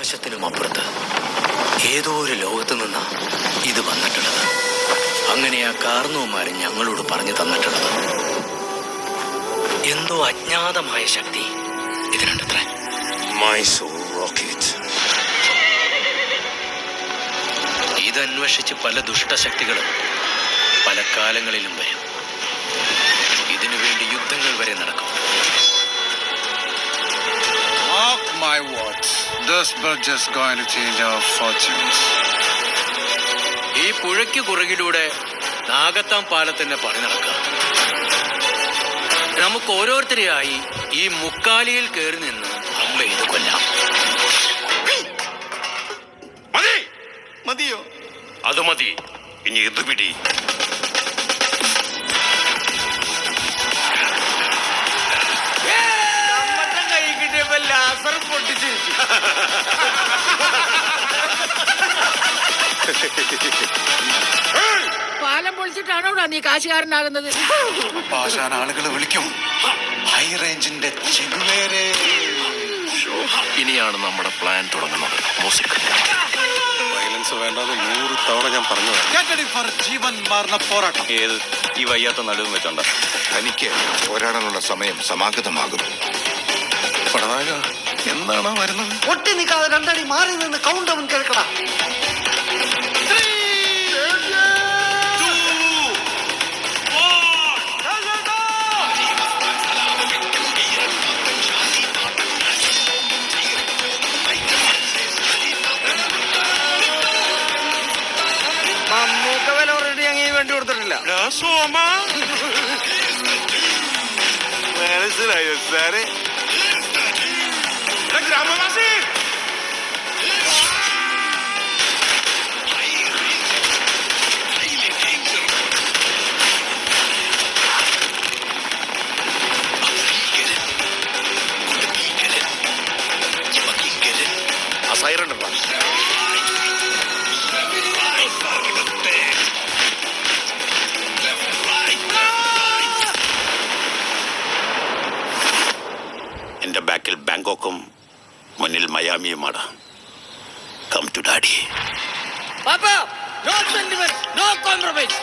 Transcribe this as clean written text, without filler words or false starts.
ആകാശത്തിനും അപ്പുറത്ത് ഏതോ ഒരു ലോകത്ത് നിന്നാ ഇത് വന്നിട്ടുള്ളത്. അങ്ങനെ ആ കാർന്നവന്മാര് ഞങ്ങളോട് പറഞ്ഞു തന്നിട്ടുള്ളത് എന്തോ അജ്ഞാതമായ ശക്തി ഇതിനുണ്ടത്രേ. ഇതന്വേഷിച്ച് പല ദുഷ്ടശക്തികളും പല കാലങ്ങളിലും വരും. ഇതിനുവേണ്ടി യുദ്ധങ്ങൾ വരെ നടക്കും. Mark my words, this bridge is going to change our fortunes. ഈ പുഴയ്ക്ക് കുറുകിലൂടെ നാഗത്താം പാലത്തിന്റെ പണി നടക്കുക. നമുക്ക് ഓരോരുത്തരെയായി ഈ മുക്കാലിയിൽ കയറി നിന്ന് അമ്പ ചെയ്ത് കൊല്ലാം. മതിയോ? അത് മതി. ഇനി ഇത് പിടി. കൈ കിട്ടിയപ്പോ ലാസർ പൊട്ടിച്ചിരിക്കും. പാലം പൊളിച്ചിട്ടാണോ നീ കാശുകാരനാകുന്നത്? പാഷാൻ ആളുകൾ വിളിക്കും ഹൈ റേഞ്ചിന്റെ ചെകുവേരെ. ഇനിയാണ് നമ്മുടെ പ്ലാൻ തുടങ്ങുന്നത്. മ്യൂസിക് വയലൻസ് വേണ്ടാതെ 100 തവണ ഞാൻ പറഞ്ഞതാണ്. ജീവൻ മാറുന്ന പോരാട്ടം. ഏത് ഈ വയ്യാത്ത നടുവും വെച്ചോണ്ട തനിക്ക് പോരാടാനുള്ള സമയം സമാഗതമാകും. പടനാക എന്താണോ വരുന്നത്? ഒട്ടി നിൽക്കാതെ രണ്ടടി മാറി നിന്ന് കൗണ്ട് അവൻ കേൾക്കടാ. മമ്മൂക്ക വില ഓൾറെഡി അങ്ങ് വേണ്ടി കൊടുത്തിട്ടില്ല. മനസ്സിലായോ സാറേ? ഗ്രാമവാസി ആ സൈറൻ ഉണ്ടോ? എന്റെ ബാക്കിൽ ബാങ്കോക്കും മുന്നിൽ മയാമിയുമാണ്. Come to daddy. Papa, no sentiments, no compromise.